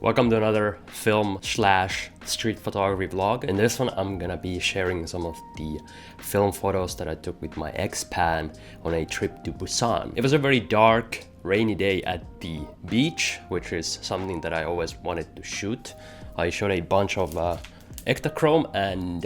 Welcome to another film slash street photography vlog. In this one I'm gonna be sharing some of the film photos that I took with my XPAN on a trip to Busan. It was a very dark, rainy day at the beach, which is something that I always wanted to shoot. I shot a bunch of Ektachrome and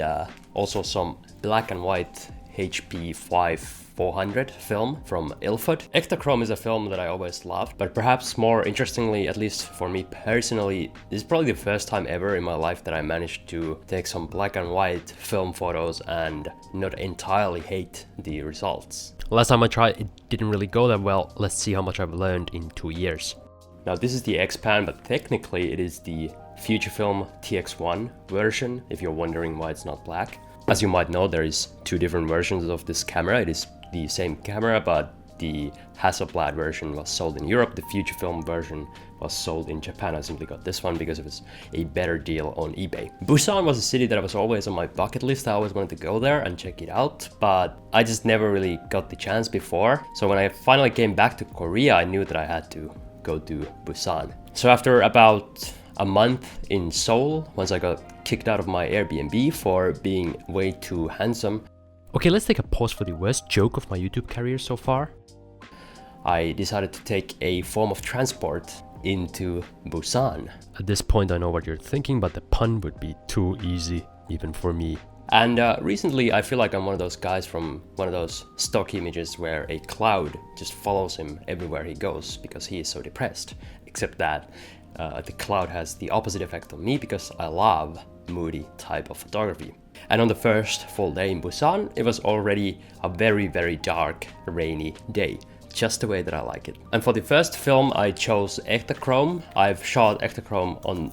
also some black and white HP5 400 film from Ilford. Ektachrome is a film that I always loved, but perhaps more interestingly, at least for me personally, this is probably the first time ever in my life that I managed to take some black and white film photos and not entirely hate the results. Last time I tried, it didn't really go that well. Let's see how much I've learned in 2 years. Now this is the XPAN, but technically it is the Fujifilm TX1 version, if you're wondering why it's not black. As you might know, there is two different versions of this camera. It is the same camera, but the Hasselblad version was sold in Europe. The Fujifilm version was sold in Japan. I simply got this one because it was a better deal on eBay. Busan was a city that was always on my bucket list. I always wanted to go there and check it out, but I just never really got the chance before. So when I finally came back to Korea, I knew that I had to go to Busan. So after about a month in Seoul, once I got kicked out of my Airbnb for being way too handsome. Okay, let's take a pause for the worst joke of my YouTube career so far. I decided to take a form of transport into Busan. At this point I know what you're thinking, but the pun would be too easy, even for me. And recently I feel like I'm one of those guys from one of those stock images where a cloud just follows him everywhere he goes because he is so depressed. Except that the cloud has the opposite effect on me because I love moody type of photography. And on the first full day in Busan, it was already a very, very dark, rainy day. Just the way that I like it. And for the first film, I chose Ektachrome. I've shot Ektachrome on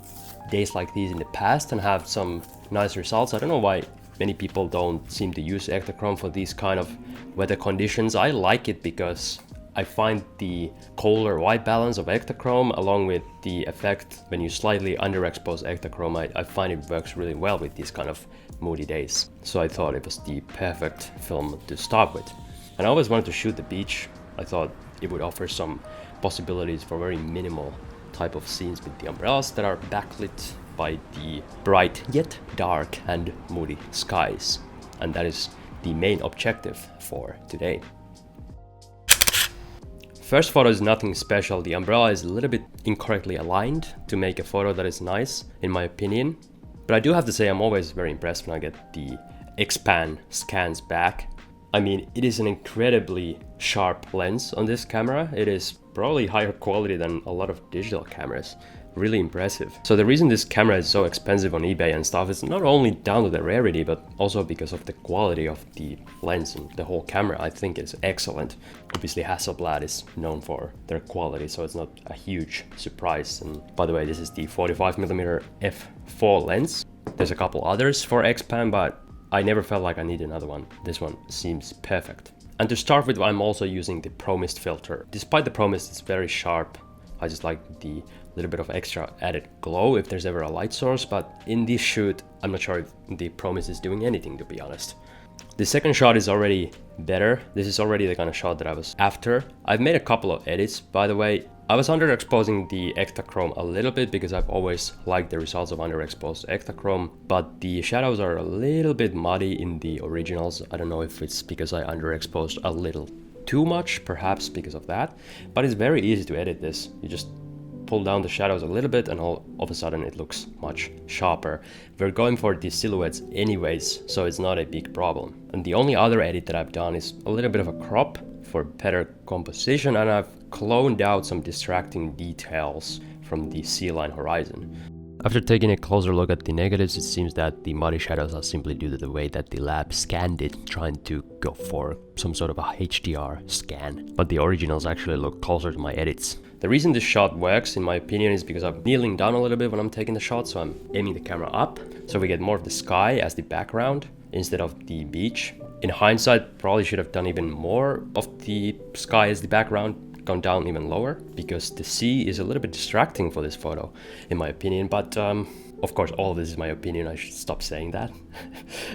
days like these in the past and have some nice results. I don't know why many people don't seem to use Ektachrome for these kind of weather conditions. I like it because I find the color white balance of Ektachrome along with the effect when you slightly underexpose Ektachrome, I find it works really well with these kind of moody days. So I thought it was the perfect film to start with. And I always wanted to shoot the beach. I thought it would offer some possibilities for very minimal type of scenes with the umbrellas that are backlit by the bright yet dark and moody skies. And that is the main objective for today. First photo is nothing special. The umbrella is a little bit incorrectly aligned to make a photo that is nice, in my opinion. But I do have to say I'm always very impressed when I get the XPAN scans back. I mean, it is an incredibly sharp lens on this camera. It is probably higher quality than a lot of digital cameras. Really impressive. So the reason this camera is so expensive on eBay and stuff is not only down to the rarity, but also because of the quality of the lens and the whole camera. I think it's excellent. Obviously Hasselblad is known for their quality, so it's not a huge surprise. And by the way, this is the 45mm f4 lens. There's a couple others for XPAN, but I never felt like I need another one. This one seems perfect. And to start with, I'm also using the Pro Mist filter. Despite the Pro Mist, it's very sharp. I just like the little bit of extra added glow if there's ever a light source, but in this shoot, I'm not sure if the Pro Mist is doing anything, to be honest. The second shot is already better. This is already the kind of shot that I was after. I've made a couple of edits, by the way. I was underexposing the Ektachrome a little bit because I've always liked the results of underexposed Ektachrome, but the shadows are a little bit muddy in the originals. I don't know if it's because I underexposed a little too much, perhaps because of that, but it's very easy to edit this. You just pull down the shadows a little bit and all of a sudden it looks much sharper. We're going for the silhouettes anyways, so it's not a big problem. And the only other edit that I've done is a little bit of a crop for better composition, and I've cloned out some distracting details from the sea line horizon. After taking a closer look at the negatives, it seems that the muddy shadows are simply due to the way that the lab scanned it, trying to go for some sort of a HDR scan. But the originals actually look closer to my edits. The reason this shot works, in my opinion, is because I'm kneeling down a little bit when I'm taking the shot, so I'm aiming the camera up, so we get more of the sky as the background instead of the beach. In hindsight, probably should have done even more of the sky as the background, gone down even lower, because the sea is a little bit distracting for this photo, in my opinion, but Of course, all of this is my opinion, I should stop saying that.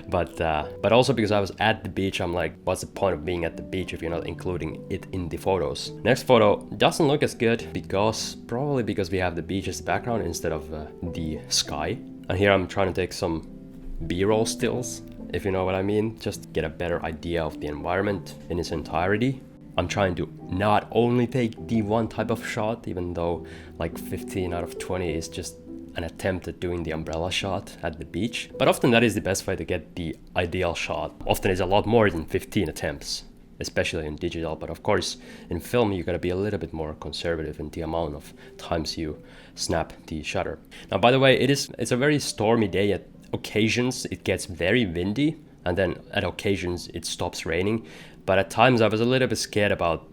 But also because I was at the beach, I'm like, what's the point of being at the beach if you're not including it in the photos? Next photo doesn't look as good probably because we have the beach as the background instead of the sky. And here I'm trying to take some B-roll stills, if you know what I mean, just get a better idea of the environment in its entirety. I'm trying to not only take the one type of shot, even though like 15 out of 20 is just an attempt at doing the umbrella shot at the beach. But often that is the best way to get the ideal shot. Often it's a lot more than 15 attempts, especially in digital. But of course, in film, you gotta be a little bit more conservative in the amount of times you snap the shutter. Now, by the way, it's a very stormy day. At occasions, it gets very windy, and then at occasions, it stops raining. But at times, I was a little bit scared about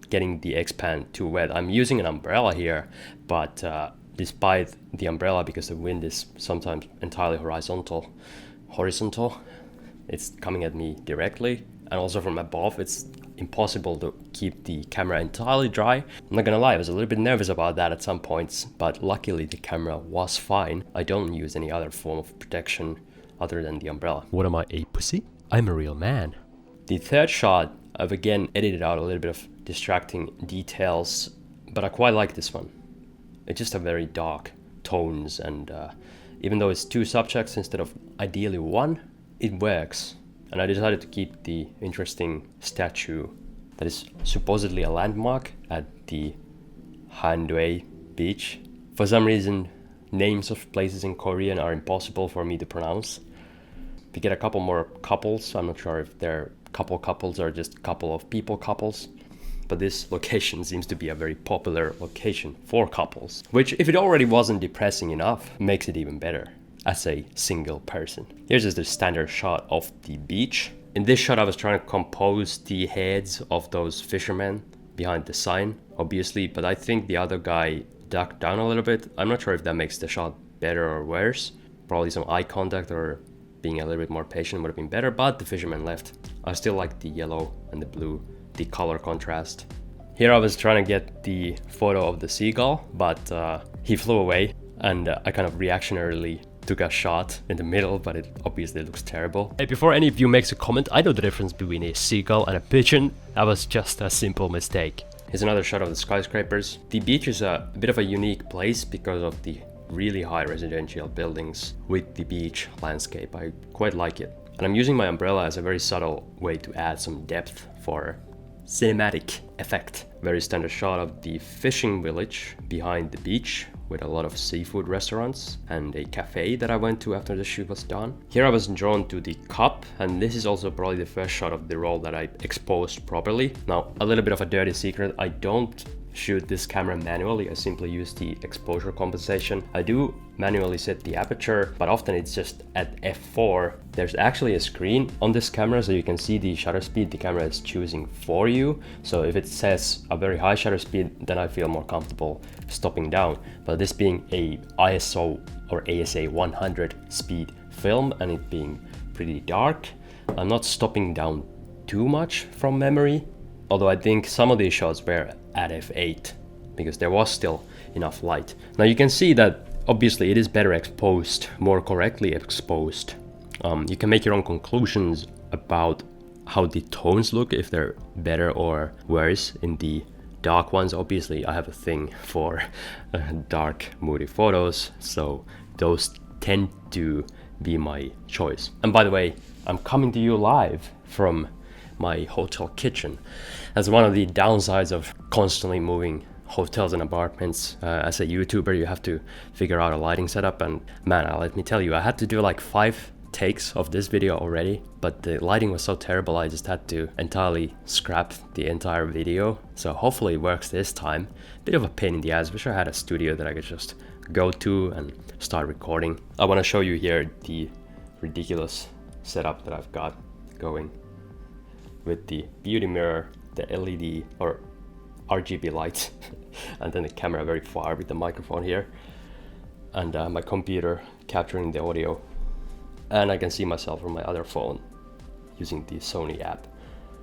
getting the XPAN too wet. I'm using an umbrella here, but despite the umbrella, because the wind is sometimes entirely horizontal, it's coming at me directly, and also from above, it's impossible to keep the camera entirely dry. I'm not gonna lie, I was a little bit nervous about that at some points, but luckily the camera was fine. I don't use any other form of protection other than the umbrella. What am I, a pussy? I'm a real man. The third shot, I've again edited out a little bit of distracting details, but I quite like this one. It's just a very dark tones, and even though it's two subjects instead of ideally one, it works. And I decided to keep the interesting statue that is supposedly a landmark at the Handue beach. For some reason, names of places in Korean are impossible for me to pronounce. We get a couple more couples. I'm not sure if they're couples or just couple of people couples. But this location seems to be a very popular location for couples, which, if it already wasn't depressing enough, makes it even better as a single person. Here's just the standard shot of the beach. In this shot, I was trying to compose the heads of those fishermen behind the sign, obviously, but I think the other guy ducked down a little bit. I'm not sure if that makes the shot better or worse. Probably some eye contact or being a little bit more patient would have been better, but the fisherman left. I still like the yellow and the blue, the color contrast. Here I was trying to get the photo of the seagull, but he flew away, and I kind of reactionarily took a shot in the middle, but it obviously looks terrible. Hey, before any of you makes a comment, I know the difference between a seagull and a pigeon. That was just a simple mistake. Here's another shot of the skyscrapers. The beach is a bit of a unique place because of the really high residential buildings with the beach landscape. I quite like it. And I'm using my umbrella as a very subtle way to add some depth for cinematic effect. Very standard shot of the fishing village behind the beach with a lot of seafood restaurants and a cafe that I went to after the shoot was done. Here I was drawn to the cup, and this is also probably the first shot of the roll that I exposed properly. Now, a little bit of a dirty secret, I don't shoot this camera manually. I simply use the exposure compensation. I do manually set the aperture, but often it's just at f4. There's actually a screen on this camera, so you can see the shutter speed the camera is choosing for you. So if it says a very high shutter speed, then I feel more comfortable stopping down. But this being a ISO or ASA 100 speed film and it being pretty dark, I'm not stopping down too much from memory. Although I think some of these shots were at f8 because there was still enough light. Now you can see that obviously it is better exposed, more correctly exposed. You can make your own conclusions about how the tones look, if they're better or worse in the dark ones. Obviously I have a thing for dark moody photos, so those tend to be my choice. And by the way, I'm coming to you live from my hotel kitchen. That's one of the downsides of constantly moving hotels and apartments. As a YouTuber, you have to figure out a lighting setup, and man, let me tell you, I had to do like 5 takes of this video already, but the lighting was so terrible I just had to entirely scrap the entire video. So hopefully it works this time. Bit of a pain in the ass. Wish I had a studio that I could just go to and start recording. I want to show you here the ridiculous setup that I've got going with the beauty mirror, the LED or RGB lights, and then the camera very far with the microphone here, and my computer capturing the audio, and I can see myself from my other phone using the Sony app.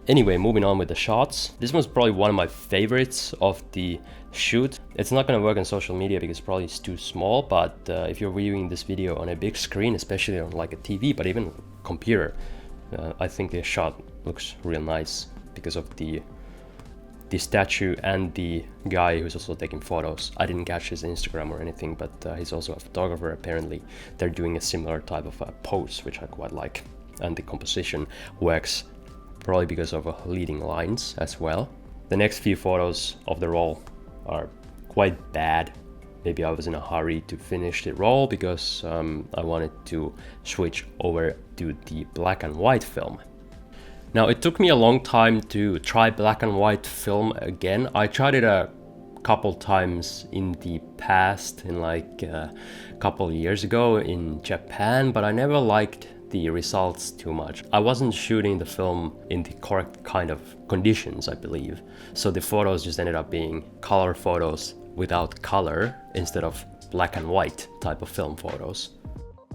Anyway, moving on with the shots. This was probably one of my favorites of the shoot. It's not gonna work on social media because probably it's too small, but if you're viewing this video on a big screen, especially on like a TV, but even computer, I think the shot looks real nice because of the statue and the guy who's also taking photos. I didn't catch his Instagram or anything, but he's also a photographer apparently. They're doing a similar type of pose, which I quite like. And the composition works probably because of leading lines as well. The next few photos of the roll are quite bad. Maybe I was in a hurry to finish the roll because I wanted to switch over to the black and white film. Now, it took me a long time to try black and white film again. I tried it a couple times in the past, in like a couple of years ago in Japan, but I never liked the results too much. I wasn't shooting the film in the correct kind of conditions, I believe. So the photos just ended up being color photos without color instead of black and white type of film photos.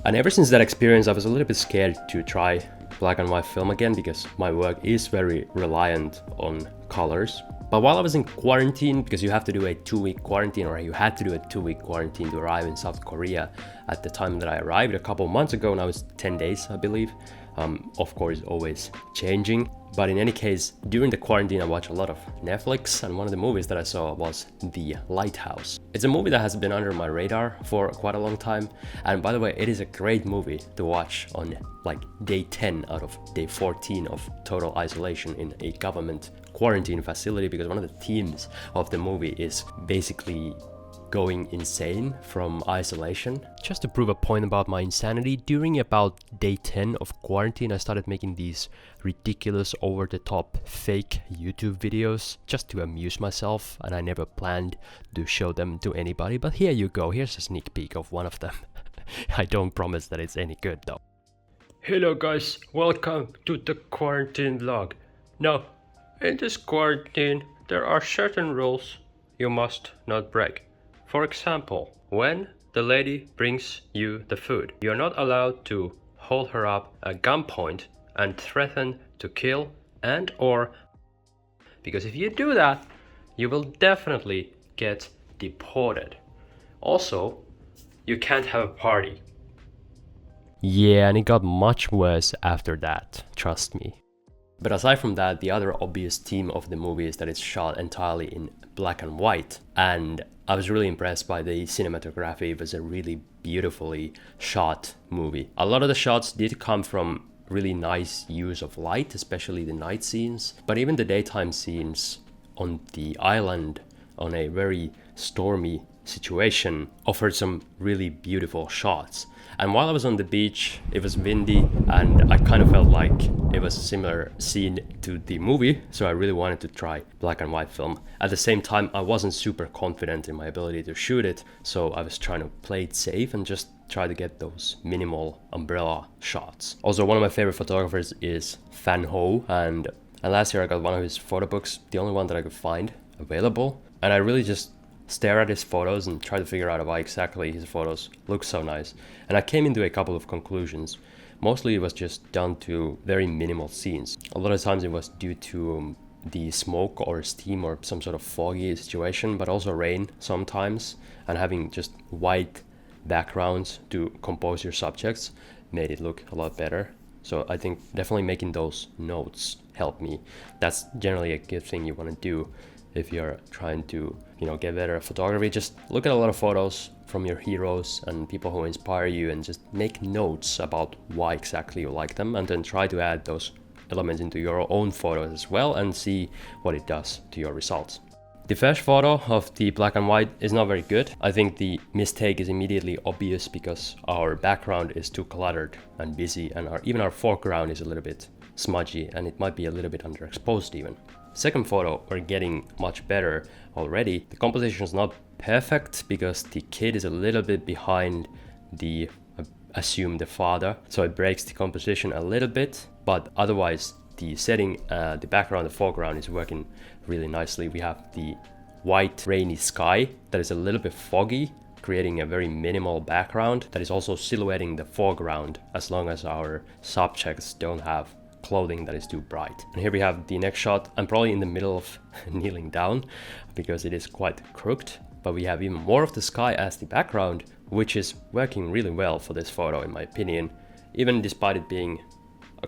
And ever since that experience, I was a little bit scared to try black and white film again because my work is very reliant on colors. But while I was in quarantine, because you have to do a 2-week quarantine, or you had to do a 2-week quarantine to arrive in South Korea at the time that I arrived a couple months ago. Now it's 10 days, I believe. Of course, always changing. But in any case, during the quarantine, I watched a lot of Netflix, and one of the movies that I saw was The Lighthouse. It's a movie that has been under my radar for quite a long time. And by the way, it is a great movie to watch on like day 10 out of day 14 of total isolation in a government quarantine facility, because one of the themes of the movie is basically going insane from isolation. Just to prove a point about my insanity, during about day 10 of quarantine, I started making these ridiculous over-the-top fake YouTube videos just to amuse myself, and I never planned to show them to anybody, but here you go, here's a sneak peek of one of them. I don't promise that it's any good though. Hello guys, welcome to the quarantine vlog. Now, in this quarantine, there are certain rules you must not break. For example, when the lady brings you the food, you're not allowed to hold her up at gunpoint and threaten to kill and or, because if you do that, you will definitely get deported. Also, you can't have a party. Yeah, and it got much worse after that, trust me. But aside from that, the other obvious theme of the movie is that it's shot entirely in black and white, and I was really impressed by the cinematography. It was a really beautifully shot movie. A lot of the shots did come from really nice use of light, especially the night scenes, but even the daytime scenes on the island on a very stormy situation offered some really beautiful shots. And while I was on the beach, it was windy, and I kind of felt like it was a similar scene to the movie, so I really wanted to try black and white film. At the same time, I wasn't super confident in my ability to shoot it, so I was trying to play it safe and just try to get those minimal umbrella shots. Also, one of my favorite photographers is Fan Ho, and last year I got one of his photo books, the only one that I could find available, and I really just stare at his photos and try to figure out why exactly his photos look so nice. And I came into a couple of conclusions. Mostly it was just down to very minimal scenes. A lot of times it was due to the smoke or steam or some sort of foggy situation, but also rain sometimes, and having just white backgrounds to compose your subjects made it look a lot better. So I think definitely making those notes helped me. That's generally a good thing you want to do if you're trying to, get better at photography. Just look at a lot of photos from your heroes and people who inspire you, and just make notes about why exactly you like them, and then try to add those elements into your own photos as well and see what it does to your results. The first photo of the black and white is not very good. I think the mistake is immediately obvious because our background is too cluttered and busy, and even our foreground is a little bit smudgy, and it might be a little bit underexposed even. Second photo, we're getting much better already. The composition is not perfect because the kid is a little bit behind the assume the father, so it breaks the composition a little bit, but otherwise the setting, the background, the foreground is working really nicely. We have the white rainy sky that is a little bit foggy, creating a very minimal background that is also silhouetting the foreground, as long as our subjects don't have clothing that is too bright. And here we have the next shot. I'm probably in the middle of kneeling down because it is quite crooked, but we have even more of the sky as the background, which is working really well for this photo in my opinion. Even despite it being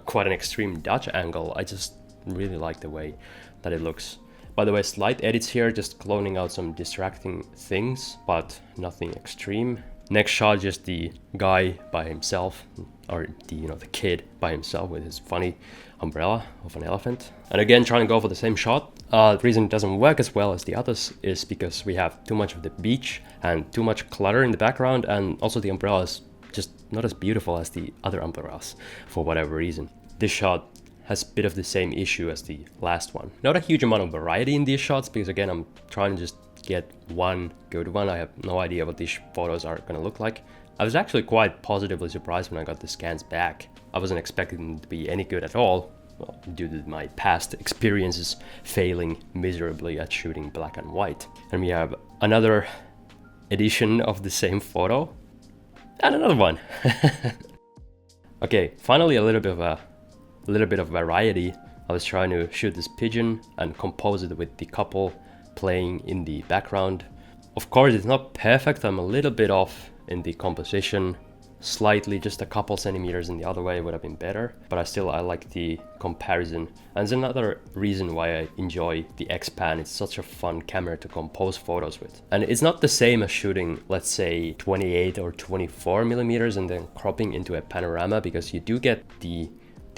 quite an extreme Dutch angle, I just really like the way that it looks. By the way, slight edits here, just cloning out some distracting things, but nothing extreme. Next shot, just the guy by himself, or the kid by himself with his funny umbrella of an elephant. And again, trying to go for the same shot. The reason it doesn't work as well as the others is because we have too much of the beach and too much clutter in the background, and also the umbrella is just not as beautiful as the other umbrellas for whatever reason. This shot has a bit of the same issue as the last one. Not a huge amount of variety in these shots because again, I'm trying to just get one good one. I have no idea what these photos are gonna look like. I was actually quite positively surprised when I got the scans back. I wasn't expecting them to be any good at all, well, due to my past experiences failing miserably at shooting black and white. And we have another edition of the same photo and another one. Okay, finally a little bit of variety. I was trying to shoot this pigeon and compose it with the couple playing in the background. Of course, it's not perfect. I'm a little bit off in the composition, slightly, just a couple centimeters in the other way would have been better, but I like the comparison. And it's another reason why I enjoy the XPAN. It's such a fun camera to compose photos with. And it's not the same as shooting, let's say 28 or 24 millimeters and then cropping into a panorama, because you do get the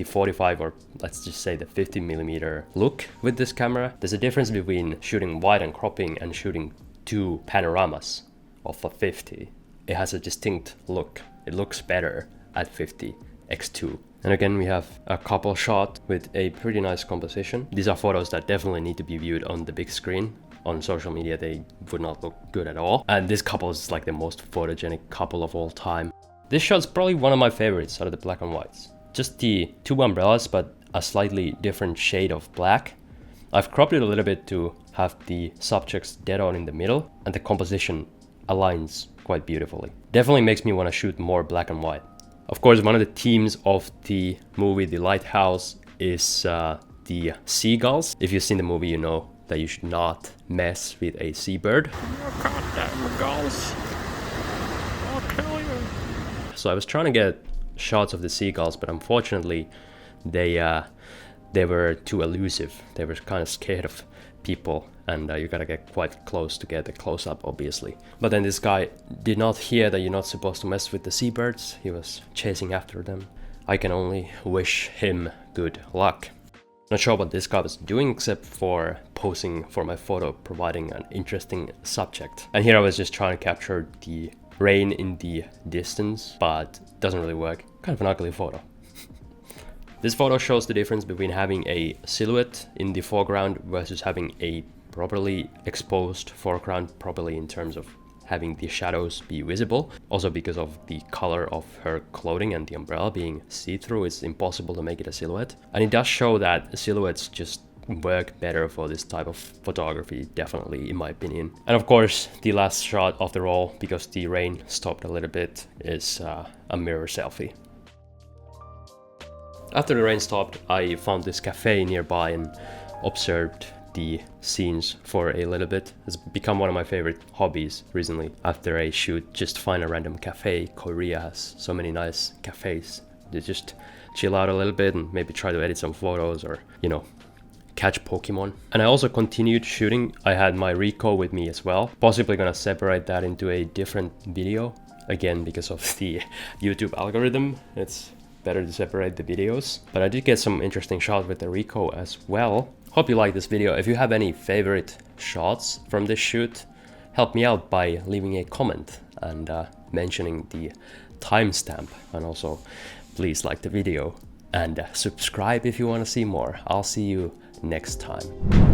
45 or let's just say the 50 millimeter look with this camera. There's a difference between shooting wide and cropping and shooting two panoramas of a 50. It has a distinct look. It looks better at 50x2. And again, we have a couple shot with a pretty nice composition. These are photos that definitely need to be viewed on the big screen. On social media, they would not look good at all. And this couple is like the most photogenic couple of all time. This shot's probably one of my favorites out of the black and whites. Just the two umbrellas, but a slightly different shade of black. I've cropped it a little bit to have the subjects dead on in the middle, and the composition aligns quite beautifully. Definitely makes me want to shoot more black and white. Of course, one of the themes of the movie The Lighthouse is the seagulls. If you've seen the movie, you know that you should not mess with a seabird. Oh, goddamn gulls. I'll kill you. So I was trying to get shots of the seagulls, but unfortunately they were too elusive. They were kind of scared of people, and you gotta get quite close to get the close-up, obviously. But then this guy did not hear that you're not supposed to mess with the seabirds. He was chasing after them. I can only wish him good luck. Not sure what this guy was doing except for posing for my photo, providing an interesting subject. And here I was just trying to capture the rain in the distance, but doesn't really work. Kind of an ugly photo. This photo shows the difference between having a silhouette in the foreground versus having a properly exposed foreground, properly in terms of having the shadows be visible. Also because of the color of her clothing and the umbrella being see-through, it's impossible to make it a silhouette. And it does show that silhouettes just work better for this type of photography, definitely, in my opinion. And of course, the last shot of the roll, because the rain stopped a little bit, is a mirror selfie. After the rain stopped, I found this cafe nearby and observed the scenes for a little bit. It's become one of my favorite hobbies recently. After a shoot, just find a random cafe. Korea has so many nice cafes. You just chill out a little bit and maybe try to edit some photos or, catch Pokemon. And I also continued shooting. I had my Ricoh with me as well. Possibly gonna separate that into a different video. Again, because of the YouTube algorithm, it's better to separate the videos. But I did get some interesting shots with the Ricoh as well. Hope you like this video. If you have any favorite shots from this shoot, help me out by leaving a comment and mentioning the timestamp. And also, please like the video and subscribe if you want to see more. I'll see you next time.